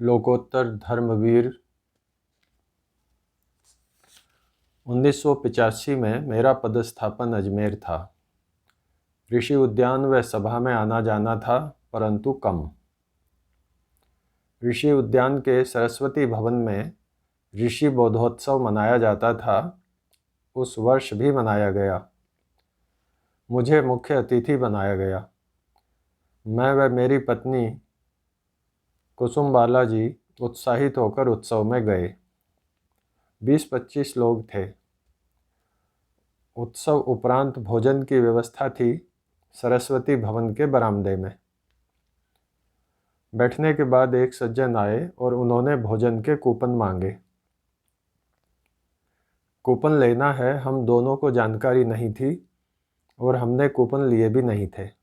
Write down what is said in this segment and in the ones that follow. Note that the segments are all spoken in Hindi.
लोकोत्तर धर्मवीर 1985 में मेरा पदस्थापन अजमेर था। ऋषि उद्यान व सभा में आना जाना था, परंतु कम। ऋषि उद्यान के सरस्वती भवन में ऋषि बोधोत्सव मनाया जाता था। उस वर्ष भी मनाया गया। मुझे मुख्य अतिथि बनाया गया। मैं व मेरी पत्नी कुसुम बाला जी उत्साहित होकर उत्सव में गए। 20-25 लोग थे। उत्सव उपरांत भोजन की व्यवस्था थी सरस्वती भवन के बरामदे में। बैठने के बाद एक सज्जन आए और उन्होंने भोजन के कूपन मांगे। कूपन लेना है, हम दोनों को जानकारी नहीं थी और हमने कूपन लिए भी नहीं थे।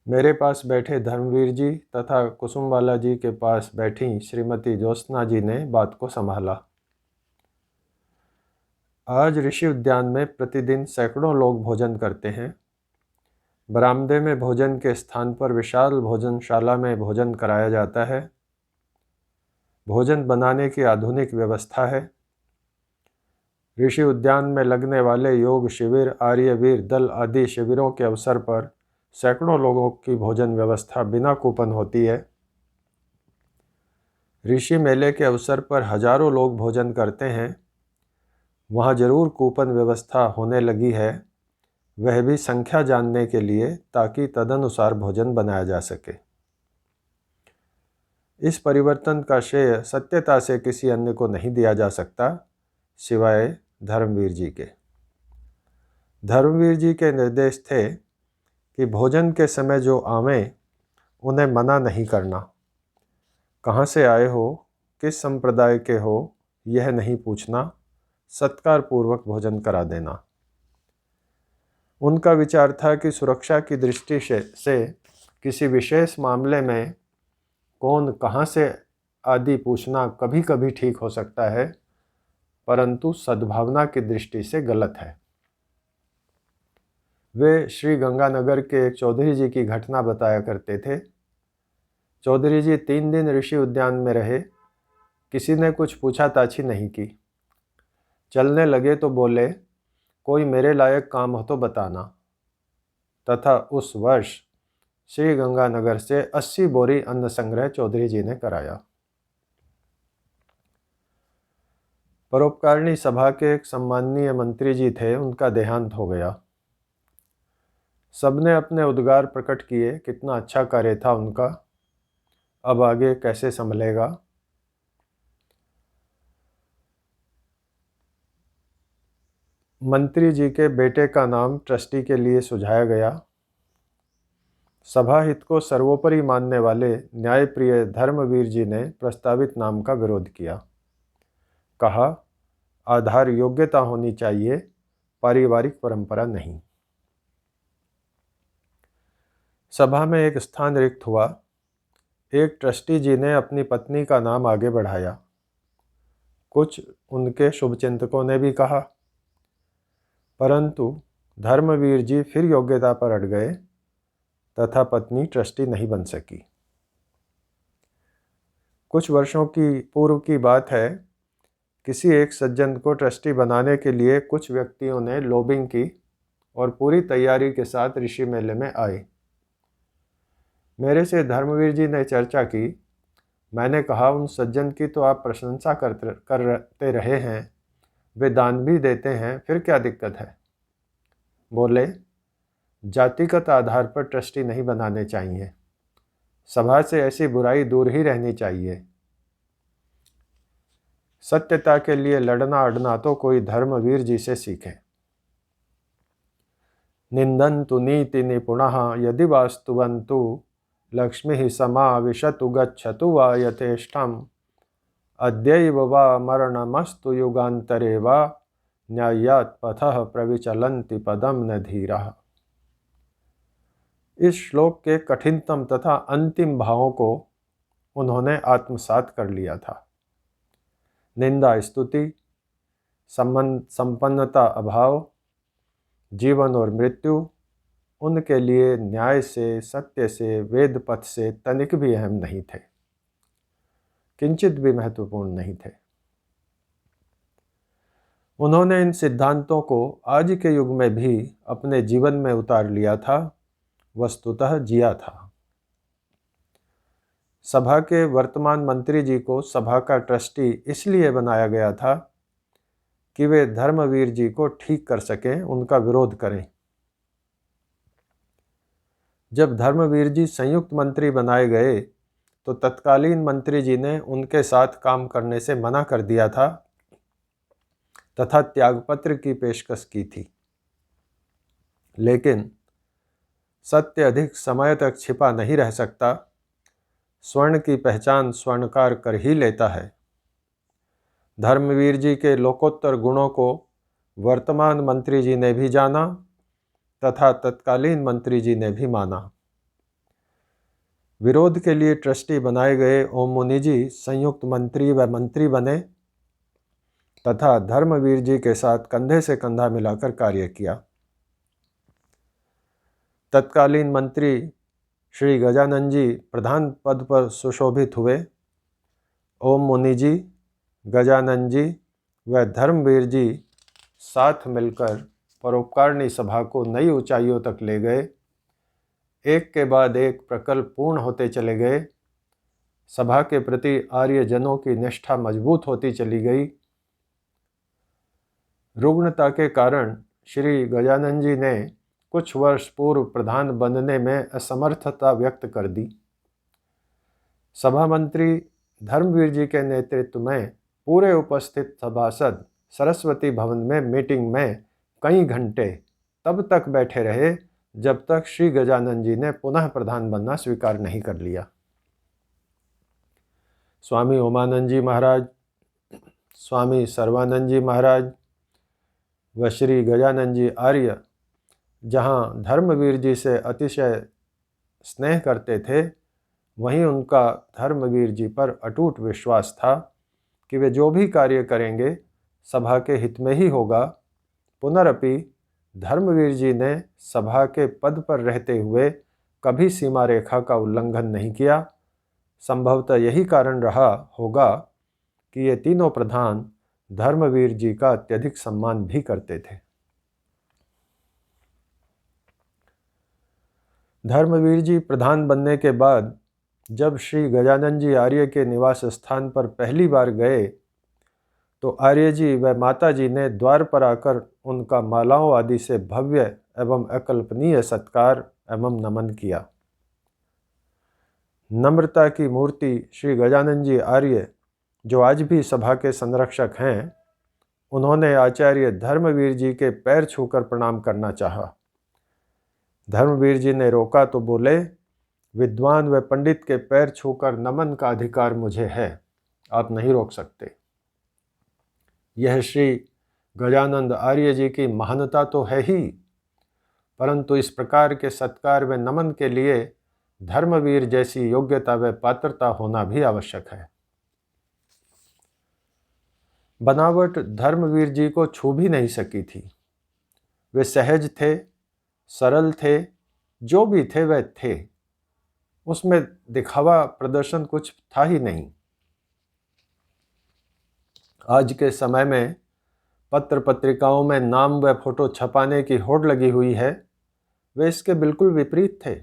मेरे पास बैठे धर्मवीर जी तथा कुसुमबाला जी के पास बैठी श्रीमती ज्योत्सना जी ने बात को संभाला। आज ऋषि उद्यान में प्रतिदिन सैकड़ों लोग भोजन करते हैं। बरामदे में भोजन के स्थान पर विशाल भोजनशाला में भोजन कराया जाता है। भोजन बनाने की आधुनिक व्यवस्था है। ऋषि उद्यान में लगने वाले योग शिविर, आर्यवीर दल आदि शिविरों के अवसर पर सैकड़ों लोगों की भोजन व्यवस्था बिना कूपन होती है। ऋषि मेले के अवसर पर हजारों लोग भोजन करते हैं। वहाँ जरूर कूपन व्यवस्था होने लगी है, वह भी संख्या जानने के लिए, ताकि तदनुसार भोजन बनाया जा सके। इस परिवर्तन का श्रेय सत्यता से किसी अन्य को नहीं दिया जा सकता, सिवाय धर्मवीर जी के। धर्मवीर जी के निर्देश थे कि भोजन के समय जो आवें उन्हें मना नहीं करना। कहाँ से आए हो, किस संप्रदाय के हो, यह नहीं पूछना, सत्कार पूर्वक भोजन करा देना। उनका विचार था कि सुरक्षा की दृष्टि से किसी विशेष मामले में कौन कहाँ से आदि पूछना कभी कभी ठीक हो सकता है, परंतु सद्भावना की दृष्टि से गलत है। वे श्री गंगानगर के एक चौधरी जी की घटना बताया करते थे। चौधरी जी 3 दिन ऋषि उद्यान में रहे। किसी ने कुछ पूछा-ताछी नहीं की। चलने लगे तो बोले, कोई मेरे लायक काम हो तो बताना। तथा उस वर्ष श्री गंगानगर से 80 बोरी अन्न संग्रह चौधरी जी ने कराया। परोपकारिणी सभा के एक सम्माननीय मंत्री जी थे, उनका देहांत हो गया। सबने अपने उद्गार प्रकट किए, कितना अच्छा कार्य था उनका, अब आगे कैसे संभलेगा। मंत्री जी के बेटे का नाम ट्रस्टी के लिए सुझाया गया। सभा हित को सर्वोपरि मानने वाले न्यायप्रिय धर्मवीर जी ने प्रस्तावित नाम का विरोध किया। कहा, आधार योग्यता होनी चाहिए, पारिवारिक परंपरा नहीं। सभा में एक स्थान रिक्त हुआ। एक ट्रस्टी जी ने अपनी पत्नी का नाम आगे बढ़ाया। कुछ उनके शुभचिंतकों ने भी कहा, परंतु धर्मवीर जी फिर योग्यता पर अड़ गए तथा पत्नी ट्रस्टी नहीं बन सकी। कुछ वर्षों की पूर्व की बात है। किसी एक सज्जन को ट्रस्टी बनाने के लिए कुछ व्यक्तियों ने लॉबिंग की और पूरी तैयारी के साथ ऋषि मेले में आए। मेरे से धर्मवीर जी ने चर्चा की। मैंने कहा, उन सज्जन की तो आप प्रशंसा करते रहे हैं, वे दान भी देते हैं, फिर क्या दिक्कत है। बोले, जातिगत आधार पर ट्रस्टी नहीं बनाने चाहिए। सभा से ऐसी बुराई दूर ही रहनी चाहिए। सत्यता के लिए लड़ना अड़ना तो कोई धर्मवीर जी से सीखे। निंदन्तु नीति निपुणः यदि वास्तुवन्तु लक्ष्मी समाविशतु गच्छतु वा यथेष्टम् अद्यैव वा मरणमस्तु युगान्तरे वा न्यायात् पथः प्रविचलन्ति पदम न धीरः। इस श्लोक के कठिनतम तथा अंतिम भावों को उन्होंने आत्मसात कर लिया था। निंदा स्तुति, संपन्नता अभाव, जीवन और मृत्यु उनके लिए न्याय से, सत्य से, वेद पथ से तनिक भी अहम नहीं थे। किंचित भी महत्वपूर्ण नहीं थे। उन्होंने इन सिद्धांतों को आज के युग में भी अपने जीवन में उतार लिया था, वस्तुतः जिया था। सभा के वर्तमान मंत्री जी को सभा का ट्रस्टी इसलिए बनाया गया था कि वे धर्मवीर जी को ठीक कर सकें, उनका विरोध करें। जब धर्मवीर जी संयुक्त मंत्री बनाए गए तो तत्कालीन मंत्री जी ने उनके साथ काम करने से मना कर दिया था तथा त्यागपत्र की पेशकश की थी। लेकिन सत्य अधिक समय तक छिपा नहीं रह सकता। स्वर्ण की पहचान स्वर्णकार कर ही लेता है। धर्मवीर जी के लोकोत्तर गुणों को वर्तमान मंत्री जी ने भी जाना तथा तत्कालीन मंत्री जी ने भी माना। विरोध के लिए ट्रस्टी बनाए गए ओम मुनि जी संयुक्त मंत्री व मंत्री बने तथा धर्मवीर जी के साथ कंधे से कंधा मिलाकर कार्य किया। तत्कालीन मंत्री श्री गजानन जी प्रधान पद पर सुशोभित हुए। ओम मुनि जी, गजानन जी व धर्मवीर जी साथ मिलकर परोपकारिणी सभा को नई ऊंचाइयों तक ले गए। एक के बाद एक प्रकल्प पूर्ण होते चले गए। सभा के प्रति आर्यजनों की निष्ठा मजबूत होती चली गई। रुग्णता के कारण श्री गजानन जी ने कुछ वर्ष पूर्व प्रधान बनने में असमर्थता व्यक्त कर दी। सभा मंत्री धर्मवीर जी के नेतृत्व में पूरे उपस्थित सभासद सरस्वती भवन में मीटिंग में कई घंटे तब तक बैठे रहे जब तक श्री गजानन जी ने पुनः प्रधान बनना स्वीकार नहीं कर लिया। स्वामी ओमानंद जी महाराज, स्वामी सर्वानंद जी महाराज व श्री गजानन जी आर्य जहाँ धर्मवीर जी से अतिशय स्नेह करते थे, वहीं उनका धर्मवीर जी पर अटूट विश्वास था कि वे जो भी कार्य करेंगे सभा के हित में ही होगा। पुनरपि धर्मवीर जी ने सभा के पद पर रहते हुए कभी सीमा रेखा का उल्लंघन नहीं किया। संभवतः यही कारण रहा होगा कि ये तीनों प्रधान धर्मवीर जी का अत्यधिक सम्मान भी करते थे। धर्मवीर जी प्रधान बनने के बाद जब श्री गजानन जी आर्य के निवास स्थान पर पहली बार गए तो आर्य जी व माता जी ने द्वार पर आकर उनका मालाओं आदि से भव्य एवं अकल्पनीय सत्कार एवं नमन किया। नम्रता की मूर्ति श्री गजानन जी आर्य, जो आज भी सभा के संरक्षक हैं, उन्होंने आचार्य धर्मवीर जी के पैर छूकर प्रणाम करना चाहा। धर्मवीर जी ने रोका तो बोले, विद्वान व पंडित के पैर छूकर नमन का अधिकार मुझे है, आप नहीं रोक सकते। यह श्री गजानंद आर्य जी की महानता तो है ही, परंतु इस प्रकार के सत्कार व नमन के लिए धर्मवीर जैसी योग्यता व पात्रता होना भी आवश्यक है। बनावट धर्मवीर जी को छू भी नहीं सकी थी। वे सहज थे, सरल थे, जो भी थे वह थे। उसमें दिखावा प्रदर्शन कुछ था ही नहीं। आज के समय में पत्र पत्रिकाओं में नाम व फोटो छपाने की होड़ लगी हुई है, वे इसके बिल्कुल विपरीत थे।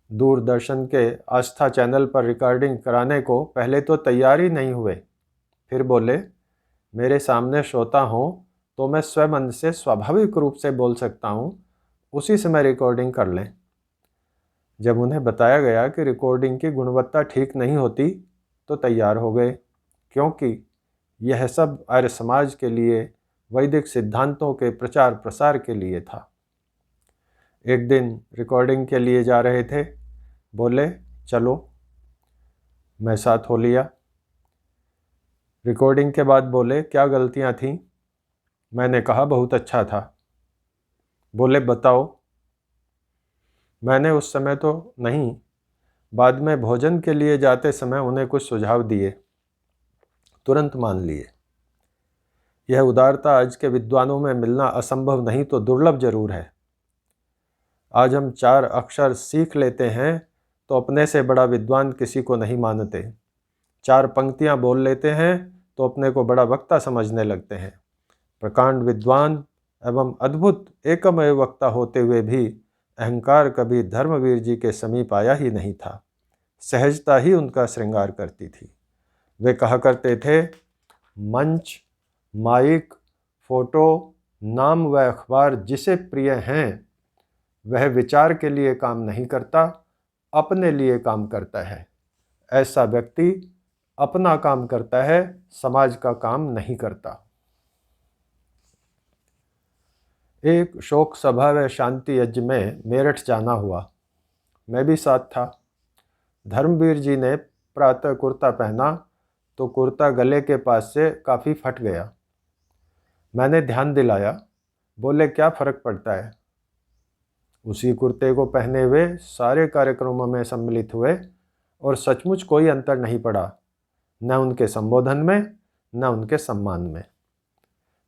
दूरदर्शन के आस्था चैनल पर रिकॉर्डिंग कराने को पहले तो तैयार ही नहीं हुए, फिर बोले मेरे सामने श्रोता हो तो मैं स्वमन से स्वाभाविक रूप से बोल सकता हूँ, उसी से मैं रिकॉर्डिंग कर लें। जब उन्हें बताया गया कि रिकॉर्डिंग की गुणवत्ता ठीक नहीं होती तो तैयार हो गए, क्योंकि यह सब आर्य समाज के लिए वैदिक सिद्धांतों के प्रचार प्रसार के लिए था। एक दिन रिकॉर्डिंग के लिए जा रहे थे, बोले चलो, मैं साथ हो लिया। रिकॉर्डिंग के बाद बोले क्या गलतियां थीं? मैंने कहा बहुत अच्छा था। बोले बताओ। मैंने उस समय तो नहीं, बाद में भोजन के लिए जाते समय उन्हें कुछ सुझाव दिए, तुरंत मान लिए। यह उदारता आज के विद्वानों में मिलना असंभव नहीं तो दुर्लभ जरूर है। आज हम 4 अक्षर सीख लेते हैं तो अपने से बड़ा विद्वान किसी को नहीं मानते। 4 पंक्तियां बोल लेते हैं तो अपने को बड़ा वक्ता समझने लगते हैं। प्रकांड विद्वान एवं अद्भुत एकमेव वक्ता होते हुए भी अहंकार कभी धर्मवीर जी के समीप आया ही नहीं था। सहजता ही उनका श्रृंगार करती थी। वे कहा करते थे, मंच, माइक, फोटो, नाम व अखबार जिसे प्रिय हैं, वह विचार के लिए काम नहीं करता, अपने लिए काम करता है। ऐसा व्यक्ति अपना काम करता है, समाज का काम नहीं करता। एक शोक सभा व शांति यज्ञ में मेरठ जाना हुआ। मैं भी साथ था। धर्मवीर जी ने प्रातः कुर्ता पहना तो कुर्ता गले के पास से काफ़ी फट गया। मैंने ध्यान दिलाया, बोले क्या फ़र्क पड़ता है। उसी कुर्ते को पहने हुए सारे कार्यक्रमों में सम्मिलित हुए और सचमुच कोई अंतर नहीं पड़ा, न उनके संबोधन में न उनके सम्मान में।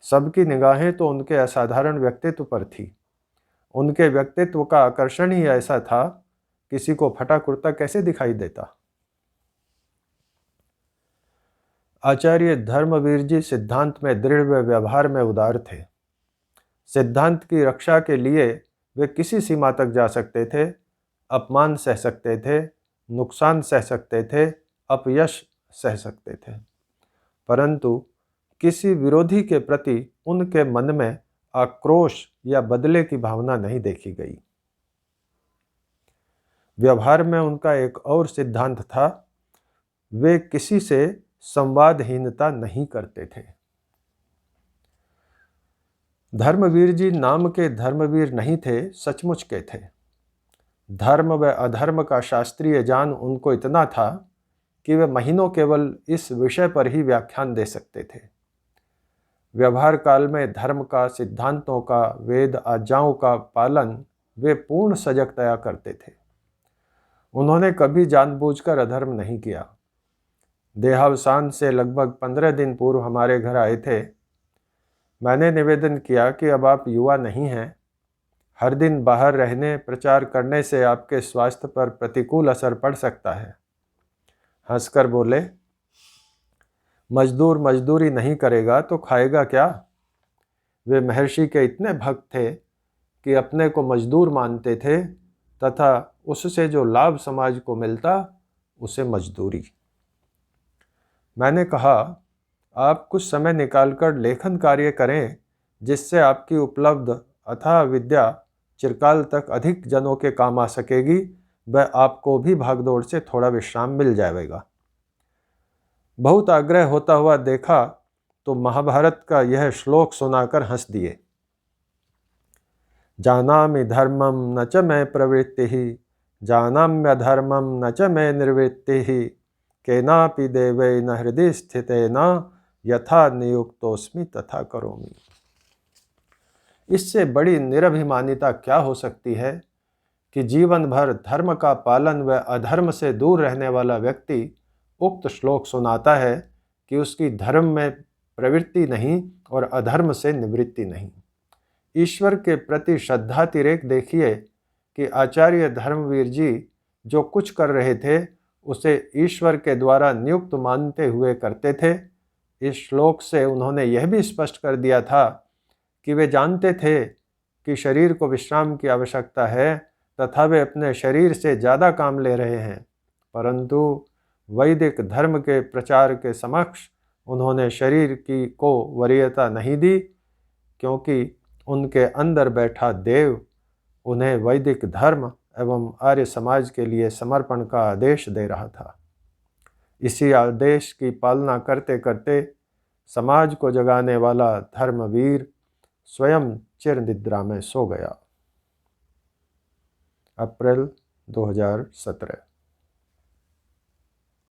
सबकी निगाहें तो उनके असाधारण व्यक्तित्व पर थी। उनके व्यक्तित्व का आकर्षण ही ऐसा था, किसी को फटा कुर्ता कैसे दिखाई देता। आचार्य धर्मवीर जी सिद्धांत में दृढ़ व व्यवहार में उदार थे। सिद्धांत की रक्षा के लिए वे किसी सीमा तक जा सकते थे, अपमान सह सकते थे, नुकसान सह सकते थे, अपयश सह सकते थे, परंतु किसी विरोधी के प्रति उनके मन में आक्रोश या बदले की भावना नहीं देखी गई। व्यवहार में उनका एक और सिद्धांत था, वे किसी से संवादहीनता नहीं करते थे। धर्मवीर जी नाम के धर्मवीर नहीं थे, सचमुच के थे। धर्म व अधर्म का शास्त्रीय ज्ञान उनको इतना था कि वे महीनों केवल इस विषय पर ही व्याख्यान दे सकते थे। व्यवहार काल में धर्म का, सिद्धांतों का, वेद आज्ञाओं का पालन वे पूर्ण सजगतया करते थे। उन्होंने कभी जानबूझकर अधर्म नहीं किया। देहावसान से लगभग 15 दिन पूर्व हमारे घर आए थे। मैंने निवेदन किया कि अब आप युवा नहीं हैं, हर दिन बाहर रहने, प्रचार करने से आपके स्वास्थ्य पर प्रतिकूल असर पड़ सकता है। हंसकर बोले, मजदूर मजदूरी नहीं करेगा तो खाएगा क्या। वे महर्षि के इतने भक्त थे कि अपने को मजदूर मानते थे तथा उससे जो लाभ समाज को मिलता उसे मजदूरी। मैंने कहा, आप कुछ समय निकालकर लेखन कार्य करें, जिससे आपकी उपलब्ध अथाह विद्या चिरकाल तक अधिक जनों के काम आ सकेगी, वह आपको भी भागदौड़ से थोड़ा विश्राम मिल जाएगा। बहुत आग्रह होता हुआ देखा तो महाभारत का यह श्लोक सुनाकर हंस दिए। जानामि धर्मं न च मे प्रवृत्तिः, जानाम्यधर्मं न च मे निवृत्तिः, केनापि देवेन हृदि स्थितेन यथा नियुक्तोस्मि तथा करोमि। इससे बड़ी निरभिमानिता क्या हो सकती है कि जीवन भर धर्म का पालन व अधर्म से दूर रहने वाला व्यक्ति उक्त श्लोक सुनाता है कि उसकी धर्म में प्रवृत्ति नहीं और अधर्म से निवृत्ति नहीं। ईश्वर के प्रति श्रद्धातिरेक देखिए कि आचार्य धर्मवीर जी जो कुछ कर रहे थे उसे ईश्वर के द्वारा नियुक्त मानते हुए करते थे। इस श्लोक से उन्होंने यह भी स्पष्ट कर दिया था कि वे जानते थे कि शरीर को विश्राम की आवश्यकता है तथा वे अपने शरीर से ज़्यादा काम ले रहे हैं, परंतु वैदिक धर्म के प्रचार के समक्ष उन्होंने शरीर की को वरीयता नहीं दी, क्योंकि उनके अंदर बैठा देव उन्हें वैदिक धर्म एवं आर्य समाज के लिए समर्पण का आदेश दे रहा था। इसी आदेश की पालना करते करते समाज को जगाने वाला धर्मवीर स्वयं चिर निद्रा में सो गया। अप्रैल 2017।